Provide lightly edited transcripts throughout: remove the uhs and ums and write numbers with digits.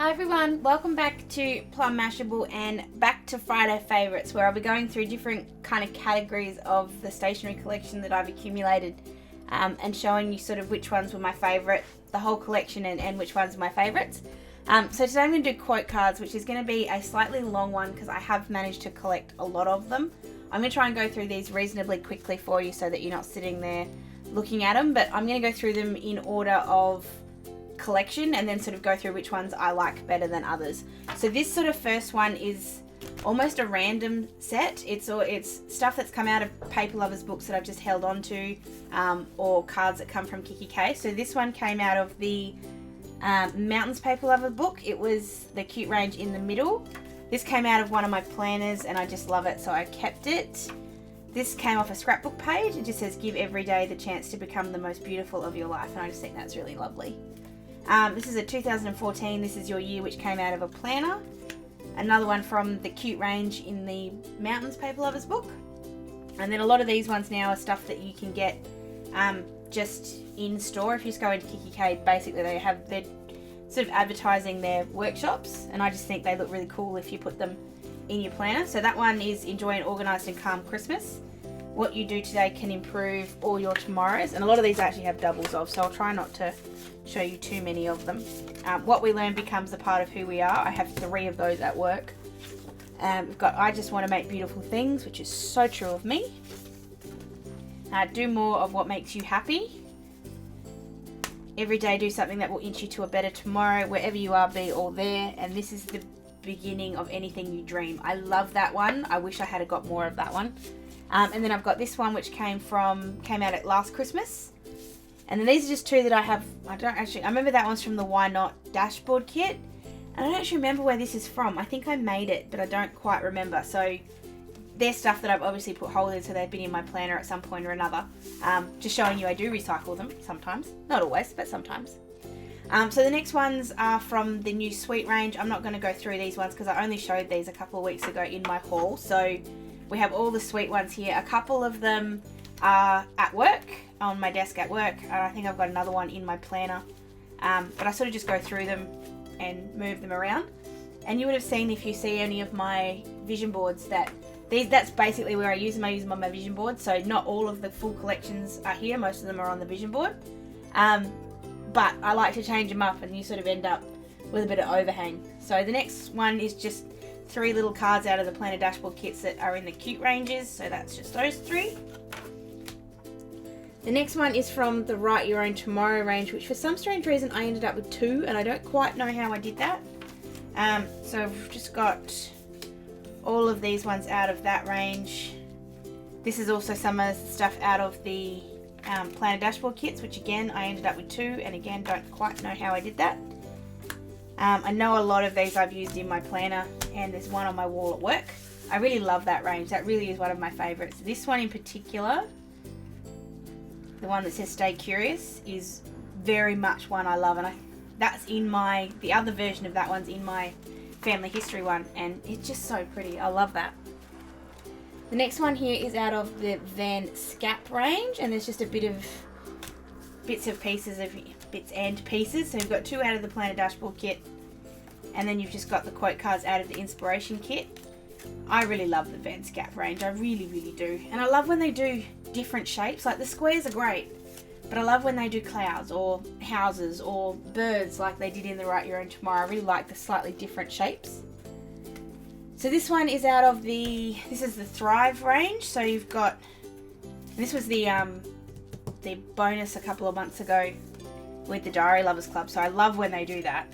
Hi everyone, welcome back to Plum Mashable and back to Friday Favourites, where I'll be going through different kind of categories of the stationery collection that I've accumulated and showing you sort of which ones were my favourite, the whole collection and which ones are my favourites. So today I'm going to do quote cards, which is going to be a slightly long one because I have managed to collect a lot of them. I'm going to try and go through these reasonably quickly for you so that you're not sitting there looking at them, but I'm going to go through them in order of collection and then sort of go through which ones I like better than others. So this sort of first one is almost a random set. It's stuff that's come out of Paper Lovers books that I've just held on to, or cards that come from Kikki.k. So this one came out of the Mountains Paper Lover book. It was the cute range in the middle. This came out of one of my planners and I just love it, so I kept it. This came off a scrapbook page. It just says, give every day the chance to become the most beautiful of your life, and I just think that's really lovely. This is a 2014, This Is Your Year, which came out of a planner. Another one from the cute range in the Mountains Paper Lovers book. And then a lot of these ones now are stuff that you can get just in store. If you just go into Kikki.k, basically they're sort of advertising their workshops, and I just think they look really cool if you put them in your planner. So that one is Enjoy an Organised and Calm Christmas. What you do today can improve all your tomorrows, and a lot of these I actually have doubles of, so I'll try not to show you too many of them. What we learn becomes a part of who we are. I have 3 of those at work. We've got I Just Want to Make Beautiful Things, which is so true of me. Do more of what makes you happy. Every day do something that will inch you to a better tomorrow. Wherever you are, be all there. And this is the beginning of anything you dream. I love that one. I wish I had got more of that one. And then I've got this one which came out at last Christmas. And then these are just 2 that I remember that one's from the Why Not dashboard kit. And I don't actually remember where this is from. I think I made it, but I don't quite remember. So they're stuff that I've obviously put holes in, so they've been in my planner at some point or another. Just showing you I do recycle them sometimes. Not always, but sometimes. So the next ones are from the new Sweet range. I'm not going to go through these ones because I only showed these a couple of weeks ago in my haul. So we have all the Sweet ones here. A couple of them are at work, on my desk at work, and I think I've got another one in my planner. But I sort of just go through them and move them around. And you would have seen, if you see any of my vision boards, that's basically where I use them. I use them on my vision board. So not all of the full collections are here. Most of them are on the vision board. But I like to change them up, and you sort of end up with a bit of overhang. So the next one is just 3 little cards out of the planner dashboard kits that are in the cute ranges. So that's just those 3. The next one is from the Write Your Own Tomorrow range, which for some strange reason I ended up with 2, and I don't quite know how I did that. So I've just got all of these ones out of that range. This is also some of the stuff out of the planner dashboard kits, which again I ended up with 2, and again don't quite know how I did that. I know a lot of these I've used in my planner, and there's one on my wall at work. I really love that range. That really is one of my favourites. This one in particular, the one that says Stay Curious, is very much one I love, and that's in the other version of that one's in my family history one, and it's just so pretty. I love that. The next one here is out of the Van Scap range, and there's just a bit of bits and pieces. So you've got 2 out of the planner dashboard kit, and then you've just got the quote cards out of the inspiration kit. I really love the Van Scap range. I really, really do. And I love when they do different shapes. Like the squares are great, but I love when they do clouds or houses or birds like they did in the Write Your Own Tomorrow. I really like the slightly different shapes. So this one is out of this is the Thrive range. So you've got, this was the bonus a couple of months ago with the Diary Lovers Club. So I love when they do that.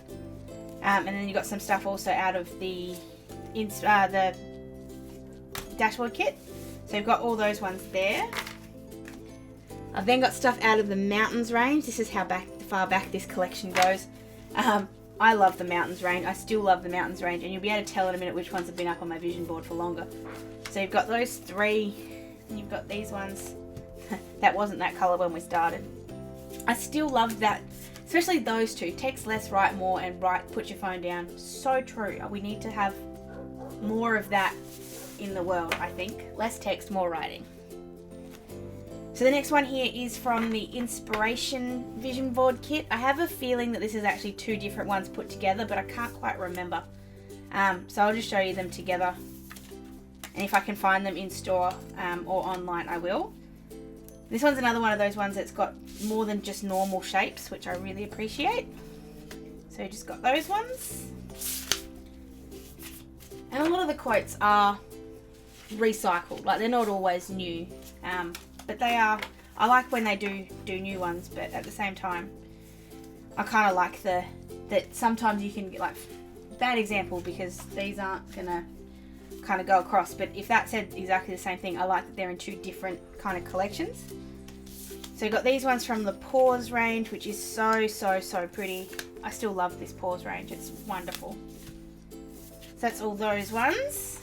And then you've got some stuff also out of the dashboard kit. So you've got all those ones there. I've then got stuff out of the Mountains range. This is how far back this collection goes. I love the Mountains range. I still love the Mountains range, and you'll be able to tell in a minute which ones have been up on my vision board for longer. So you've got those 3, and you've got these ones. That wasn't that colour when we started. I still love that, especially those 2. Text less, write more, and put your phone down. So true. We need to have more of that in the world, I think. Less text, more writing. So the next one here is from the Inspiration Vision Board Kit. I have a feeling that this is actually 2 different ones put together, but I can't quite remember. So I'll just show you them together. And if I can find them in store or online, I will. This one's another one of those ones that's got more than just normal shapes, which I really appreciate. So just got those ones. And a lot of the quotes are recycled, like they're not always new. But they are, I like when they do new ones, but at the same time, I kind of like that sometimes you can get, like, bad example because these aren't gonna kind of go across, but if that said exactly the same thing, I like that they're in 2 different kind of collections. So we've got these ones from the Paws range, which is so pretty. I still love this Paws range, it's wonderful. So that's all those ones.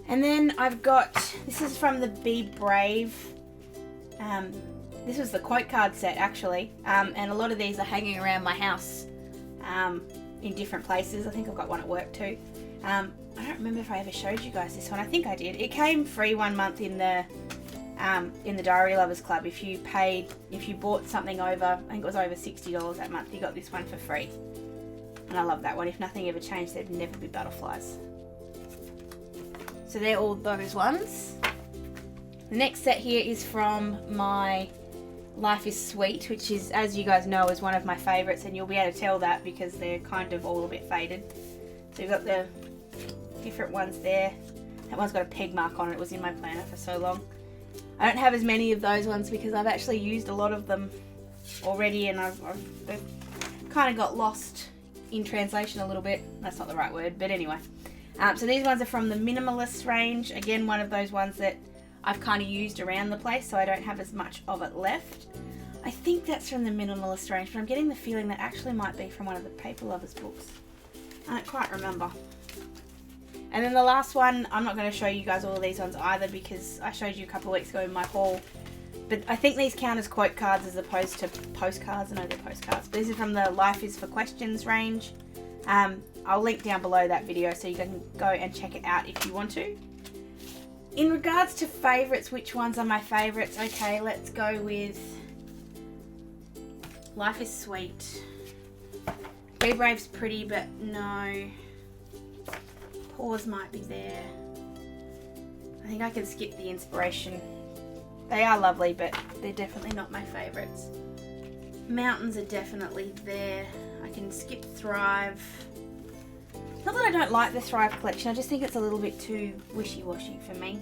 And then I've got, this is from the Be Brave. This was the quote card set actually, and a lot of these are hanging around my house in different places. I think I've got one at work too. I don't remember if I ever showed you guys this one. I think I did. It came free 1 month in the Diary Lovers Club. If you bought something over, I think it was over $60 that month, you got this one for free. And I love that one. If nothing ever changed, there'd never be butterflies. So they're all those ones. The next set here is from my Life is Sweet, which is, as you guys know, is one of my favourites, and you'll be able to tell that because they're kind of all a bit faded. So you've got the different ones there. That one's got a peg mark on it. It was in my planner for so long. I don't have as many of those ones because I've actually used a lot of them already, and they've kind of got lost in translation a little bit. That's not the right word, but anyway. So these ones are from the Minimalist range. Again, one of those ones that I've kind of used around the place, so I don't have as much of it left. I think that's from the Minimalist range, but I'm getting the feeling that actually might be from one of the Paper Lovers books. I don't quite remember. And then the last one, I'm not going to show you guys all of these ones either because I showed you a couple of weeks ago in my haul. But I think these count as quote cards as opposed to postcards. I know they're postcards. But this is from the Life is for Questions range. I'll link down below that video so you can go and check it out if you want to. In regards to favourites, which ones are my favourites? Okay, let's go with Life is Sweet. Be Brave's pretty, but no. Paws might be there. I think I can skip the Inspiration. They are lovely, but they're definitely not my favourites. Mountains are definitely there. I can skip Thrive. Not that I don't like the Thrive collection, I just think it's a little bit too wishy-washy for me.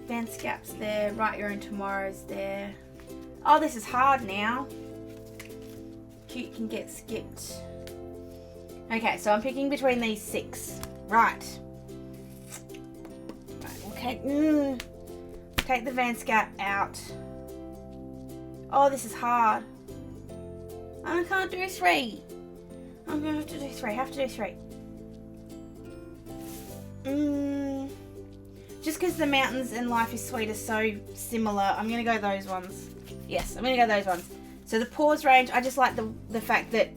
Van Scap's there, Write Your Own Tomorrow's there. Oh, this is hard now. Cute can get skipped. Okay, so I'm picking between these 6. Right. Okay. Take the Van Scap out. Oh, this is hard. I can't do 3. I'm going to have to do 3. Have to do 3. Just because the Mountains and Life is Sweet are so similar, I'm going to go those ones. Yes, I'm going to go those ones. So the Paws range, I just like the fact that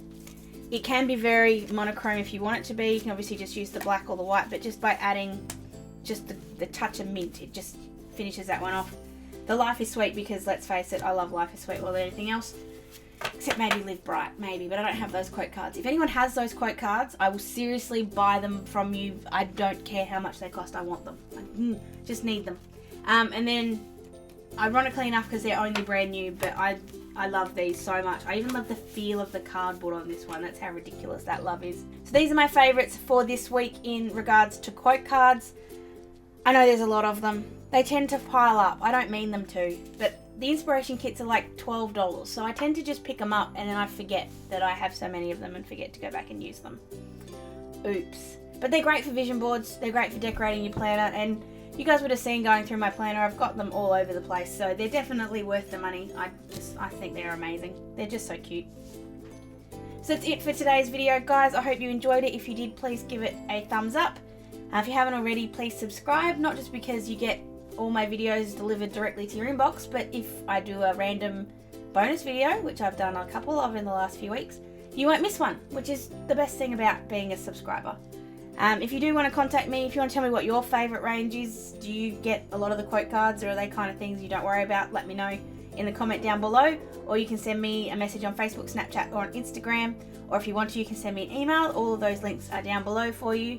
it can be very monochrome if you want it to be. You can obviously just use the black or the white, but just by adding just the touch of mint, it just finishes that one off. The Life is Sweet because, let's face it, I love Life is Sweet more than anything else. Except maybe Live Bright, maybe, but I don't have those quote cards. If anyone has those quote cards, I will seriously buy them from you. I don't care how much they cost, I want them. I just need them. And then, ironically enough, because they're only brand new, but I love these so much. I even love the feel of the cardboard on this one. That's how ridiculous that love is. So these are my favourites for this week in regards to quote cards. I know there's a lot of them. They tend to pile up. I don't mean them to, but the Inspiration kits are like $12, so I tend to just pick them up and then I forget that I have so many of them and forget to go back and use them. Oops. But they're great for vision boards, they're great for decorating your planner, and you guys would have seen going through my planner, I've got them all over the place, so they're definitely worth the money. I think they're amazing. They're just so cute. So that's it for today's video, guys. I hope you enjoyed it. If you did, please give it a thumbs up. If you haven't already, please subscribe, not just because you get all my videos delivered directly to your inbox, but if I do a random bonus video, which I've done a couple of in the last few weeks, you won't miss one, which is the best thing about being a subscriber. If you do want to contact me, if you want to tell me what your favourite range is, do you get a lot of the quote cards, or are they kind of things you don't worry about? Let me know in the comment down below, or you can send me a message on Facebook, Snapchat, or on Instagram, or if you want to, you can send me an email. All of those links are down below for you.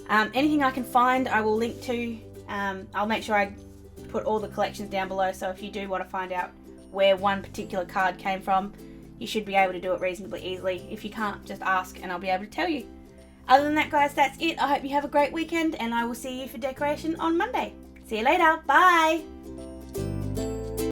Anything I can find, I will link to. I'll make sure I put all the collections down below, so if you do want to find out where one particular card came from, you should be able to do it reasonably easily. If you can't, just ask and I'll be able to tell you. Other than that, guys, that's it. I hope you have a great weekend, and I will see you for decoration on Monday. See you later. Bye.